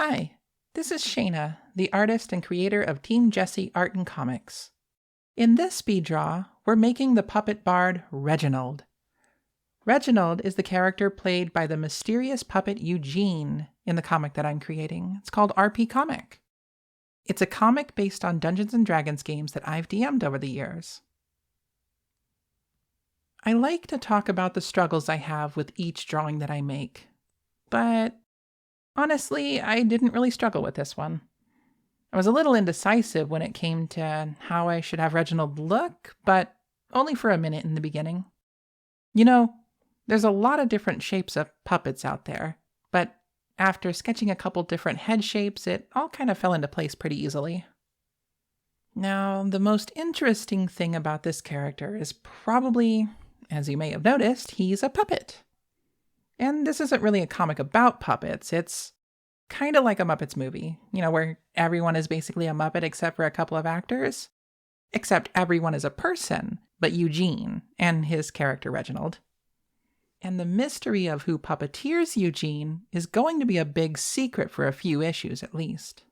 Hi, this is Shayna, the artist and creator of Team Jesse Art and Comics. In this speed draw, we're making the puppet bard Reginald. Reginald is the character played by the mysterious puppet Eugene in the comic that I'm creating. It's called RP Comic. It's a comic based on Dungeons & Dragons games that I've DM'd over the years. I like to talk about the struggles I have with each drawing that I make, but honestly, I didn't really struggle with this one. I was a little indecisive when it came to how I should have Reginald look, but only for a minute in the beginning. You know, there's a lot of different shapes of puppets out there, but after sketching a couple different head shapes, it all kind of fell into place pretty easily. Now, the most interesting thing about this character is probably, as you may have noticed, he's a puppet. And this isn't really a comic about puppets, it's kind of like a Muppets movie, where everyone is basically a Muppet except for a couple of actors. Except everyone is a person, but Eugene and his character Reginald. And the mystery of who puppeteers Eugene is going to be a big secret for a few issues at least.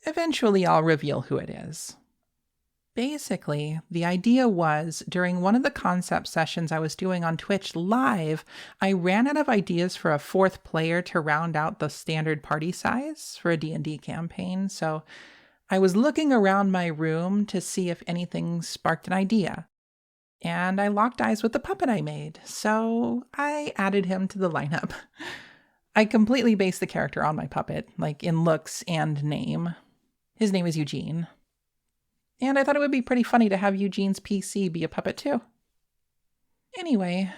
Eventually I'll reveal who it is. Basically, the idea was, during one of the concept sessions I was doing on Twitch live, I ran out of ideas for a fourth player to round out the standard party size for a D&D campaign, so I was looking around my room to see if anything sparked an idea. And I locked eyes with the puppet I made, so I added him to the lineup. I completely based the character on my puppet, like in looks and name. His name is Eugene. And I thought it would be pretty funny to have Eugene's PC be a puppet too. Anyway,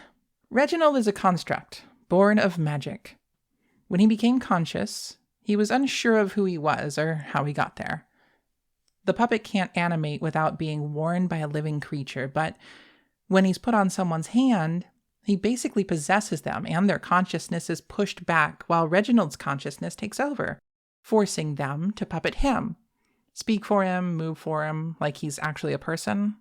Reginald is a construct, born of magic. When he became conscious, he was unsure of who he was or how he got there. The puppet can't animate without being worn by a living creature, but when he's put on someone's hand, he basically possesses them and their consciousness is pushed back while Reginald's consciousness takes over, forcing them to puppet him. Speak for him, move for him, like he's actually a person.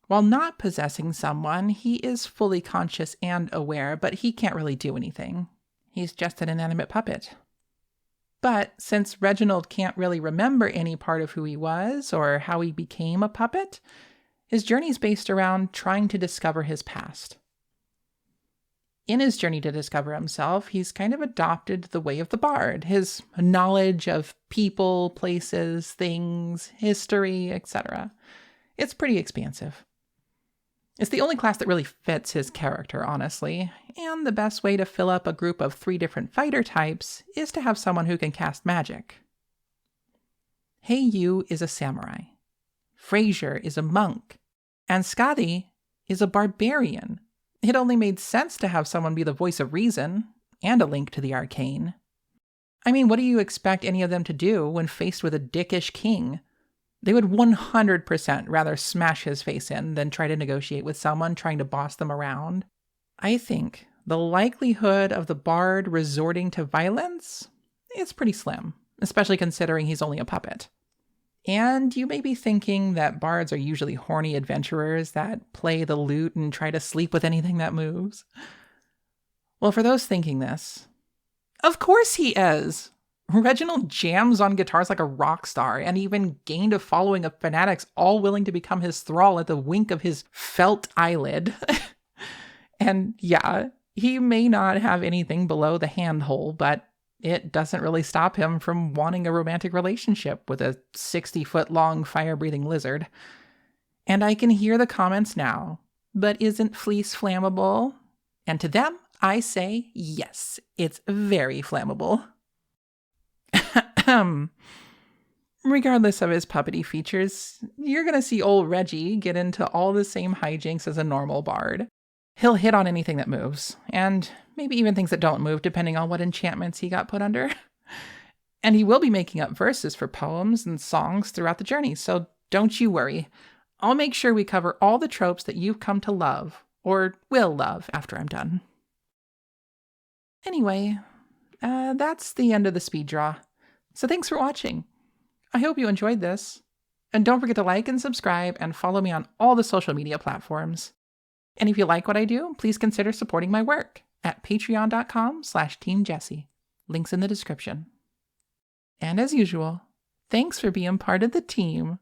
While not possessing someone, he is fully conscious and aware, but he can't really do anything. He's just an inanimate puppet. But since Reginald can't really remember any part of who he was or how he became a puppet, his journey's based around trying to discover his past. In his journey to discover himself, he's kind of adopted the way of the bard, his knowledge of people, places, things, history, etc. It's pretty expansive. It's the only class that really fits his character, honestly, and the best way to fill up a group of 3 different fighter types is to have someone who can cast magic. Heiyu is a samurai, Frazier is a monk, and Skadi is a barbarian. It only made sense to have someone be the voice of reason, and a link to the arcane. I mean, what do you expect any of them to do when faced with a dickish king? They would 100% rather smash his face in than try to negotiate with someone trying to boss them around. I think the likelihood of the bard resorting to violence is pretty slim, especially considering he's only a puppet. And you may be thinking that bards are usually horny adventurers that play the lute and try to sleep with anything that moves. Well, for those thinking this, of course he is! Reginald jams on guitars like a rock star and even gained a following of fanatics all willing to become his thrall at the wink of his felt eyelid. And yeah, he may not have anything below the handhole, but it doesn't really stop him from wanting a romantic relationship with a 60-foot-long fire-breathing lizard. And I can hear the comments now, but isn't fleece flammable? And to them, I say, yes, it's very flammable. Regardless of his puppety features, you're going to see old Reggie get into all the same hijinks as a normal bard. He'll hit on anything that moves, and maybe even things that don't move, depending on what enchantments he got put under. And he will be making up verses for poems and songs throughout the journey, so don't you worry. I'll make sure we cover all the tropes that you've come to love, or will love after I'm done. Anyway, that's the end of the speed draw. So thanks for watching. I hope you enjoyed this. And don't forget to like and subscribe and follow me on all the social media platforms. And if you like what I do, please consider supporting my work at patreon.com/teamjesse. Links in the description. And as usual, thanks for being part of the team.